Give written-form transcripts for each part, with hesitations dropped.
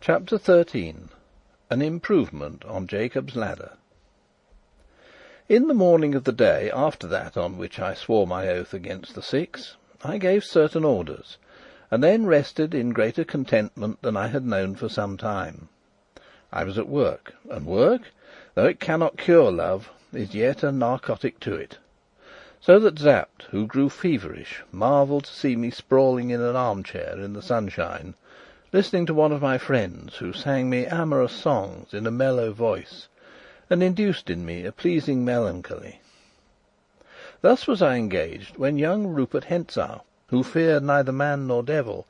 Chapter 13. An Improvement on Jacob's Ladder. In the morning of the day after that on which I swore my oath against the Six, I gave certain orders, and then rested in greater contentment than I had known for some time. I was at work, and work, though it cannot cure love, is yet a narcotic to it. So that Sapt, who grew feverish, marvelled to see me sprawling in an armchair in the sunshine, listening to one of my friends who sang me amorous songs in a mellow voice, and induced in me a pleasing melancholy. Thus was I engaged when young Rupert Hentzau, who feared neither man nor devil,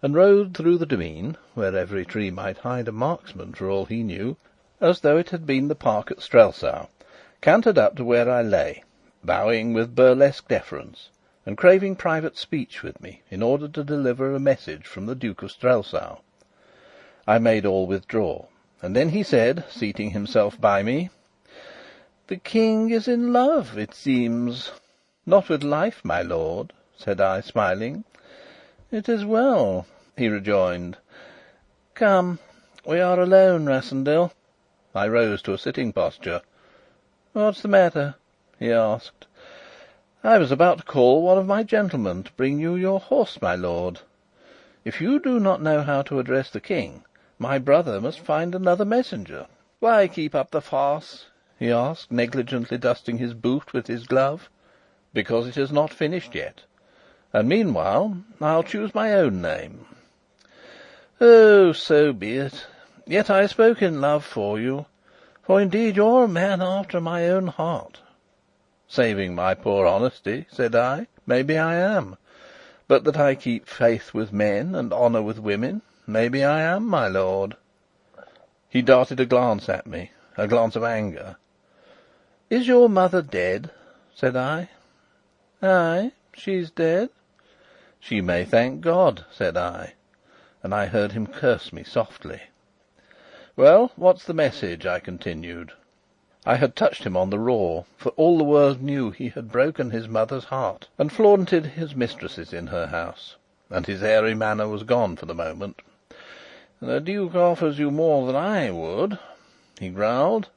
and rode through the demesne, where every tree might hide a marksman for all he knew, as though it had been the park at Strelsau, cantered up to where I lay, bowing with burlesque deference, and craving private speech with me in order to deliver a message from the Duke of Strelsau. I made all withdraw, and then he said, seating himself by me: "The King is in love, it seems." "Not with life, my lord," said I, smiling. "It is well," he rejoined. "Come, we are alone, Rassendyll." I rose to a sitting posture. "What's the matter?" he asked. "I was about to call one of my gentlemen to bring you your horse, my lord. If you do not know how to address the King, my brother must find another messenger." "Why keep up the farce?" he asked, negligently dusting his boot with his glove. "Because it is not finished yet. And meanwhile I'll choose my own name." "Oh, so be it. Yet I spoke in love for you, for indeed you're a man after my own heart." "Saving my poor honesty," said I, "maybe I am. But that I keep faith with men and honour with women, maybe I am, my lord." He darted a glance at me, a glance of anger. "Is your mother dead?" said I. "Ay, she's dead." "She may thank God," said I, and I heard him curse me softly. "Well, what's the message?" I continued. I had touched him on the raw, for all the world knew he had broken his mother's heart and flaunted his mistresses in her house, and his airy manner was gone for the moment. "The Duke offers you more than I would," he growled.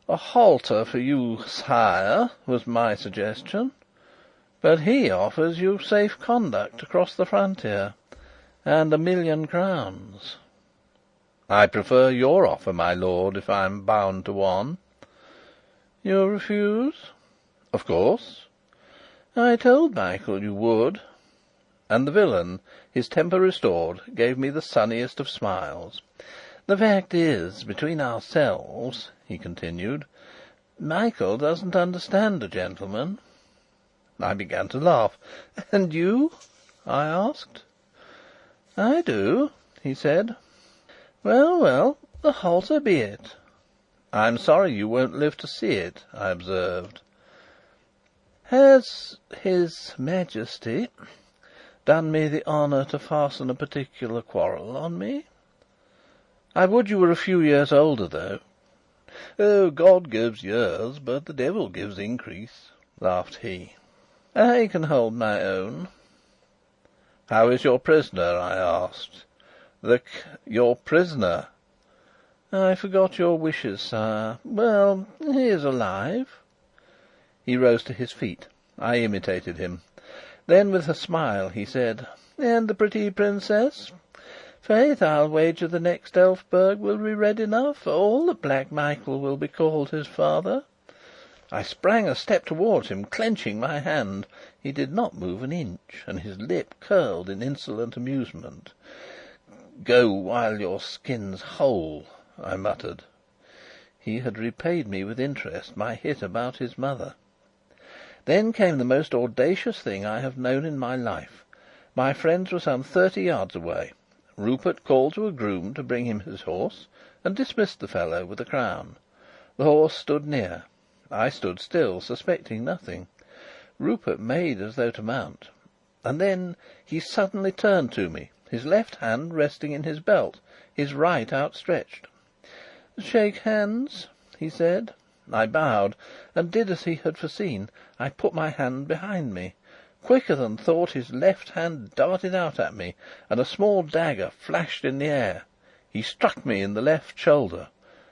"A halter for you, sire, was my suggestion. But he offers you safe conduct across the frontier, and 1,000,000 crowns." "I prefer your offer, my lord, if I am bound to one." "You refuse?" "Of course." "I told Michael you would." And the villain, his temper restored, gave me the sunniest of smiles. "The fact is, between ourselves," he continued, "Michael doesn't understand a gentleman." I began to laugh. "And you?" I asked. "I do," he said. "Well, well, the halter be it." "I'm sorry you won't live to see it," I observed. "Has his Majesty done me the honour to fasten a particular quarrel on me?" "I would you were a few years older, though." "Oh, God gives years, but the devil gives increase," laughed he. "I can hold my own." "How is your prisoner?" I asked. "Your prisoner?" "I forgot your wishes, sire. Well, he is alive." He rose to his feet. I imitated him. Then, with a smile, he said: "And the pretty princess? Faith, I'll wager the next Elphberg will be red enough for all that Black Michael will be called his father." I sprang a step towards him, clenching my hand. He did not move an inch, and his lip curled in insolent amusement. "Go while your skin's whole," I muttered. He had repaid me with interest my hit about his mother. Then came the most audacious thing I have known in my life. My friends were some 30 yards away. Rupert called to a groom to bring him his horse, and dismissed the fellow with a crown. The horse stood near. I stood still, suspecting nothing. Rupert made as though to mount, and then he suddenly turned to me, his left hand resting in his belt, his right outstretched. "Shake hands," he said. I bowed, and did as he had foreseen. I put my hand behind me. Quicker than thought, his left hand darted out at me, and a small dagger flashed in the air. He struck me in the left shoulder.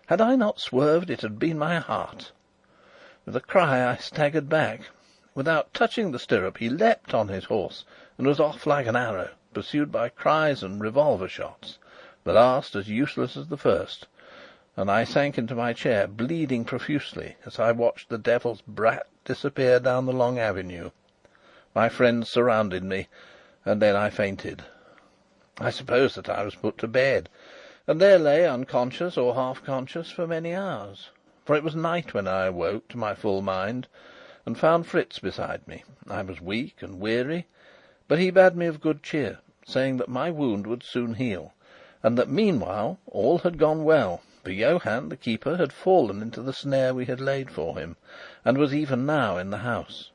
Had I not swerved, it had been my heart. With a cry, I staggered back. Without touching the stirrup, he leapt on his horse and was off like an arrow, pursued by cries and revolver shots, the last as useless as the first, and I sank into my chair, bleeding profusely, as I watched the devil's brat disappear down the long avenue. My friends surrounded me, and then I fainted. I suppose that I was put to bed, and there lay unconscious or half-conscious for many hours, for it was night when I awoke to my full mind, and found Fritz beside me. I was weak and weary, but he bade me of good cheer, saying that my wound would soon heal, and that meanwhile all had gone well, for Johann, the keeper, had fallen into the snare we had laid for him, and was even now in the house.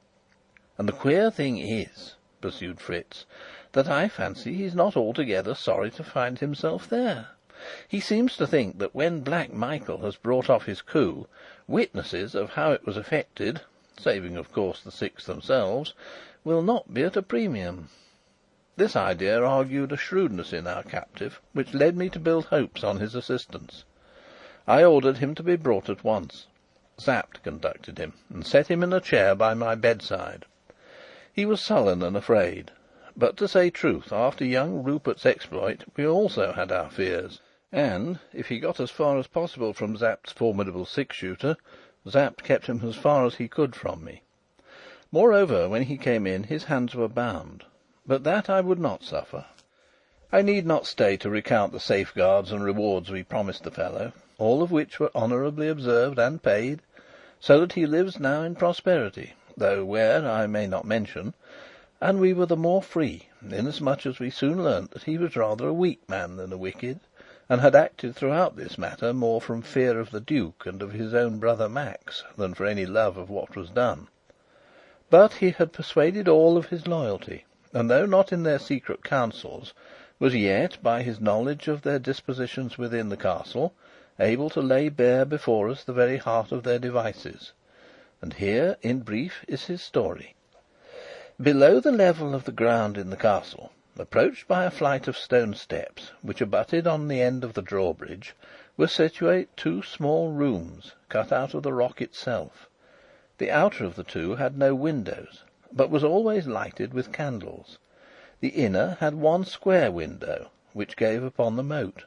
"And the queer thing is," pursued Fritz, "that I fancy he's not altogether sorry to find himself there. He seems to think that when Black Michael has brought off his coup, witnesses of how it was effected, saving of course the Six themselves, will not be at a premium." This idea argued a shrewdness in our captive which led me to build hopes on his assistance. I ordered him to be brought at once. Sapt conducted him, and set him in a chair by my bedside. He was sullen and afraid, but, to say truth, after young Rupert's exploit, we also had our fears, and, if he got as far as possible from Sapt's formidable six-shooter, Sapt kept him as far as he could from me. Moreover, when he came in, his hands were bound, but that I would not suffer. I need not stay to recount the safeguards and rewards we promised the fellow, all of which were honourably observed and paid, so that he lives now in prosperity, though where I may not mention, and we were the more free, inasmuch as we soon learnt that he was rather a weak man than a wicked, and had acted throughout this matter more from fear of the Duke and of his own brother Max than for any love of what was done. But he had persuaded all of his loyalty, and though not in their secret councils, was yet, by his knowledge of their dispositions within the castle, able to lay bare before us the very heart of their devices. And here, in brief, is his story. Below the level of the ground in the castle, approached by a flight of stone steps which abutted on the end of the drawbridge, were situate two small rooms cut out of the rock itself. The outer of the two had no windows, but was always lighted with candles. The inner had one square window, which gave upon the moat,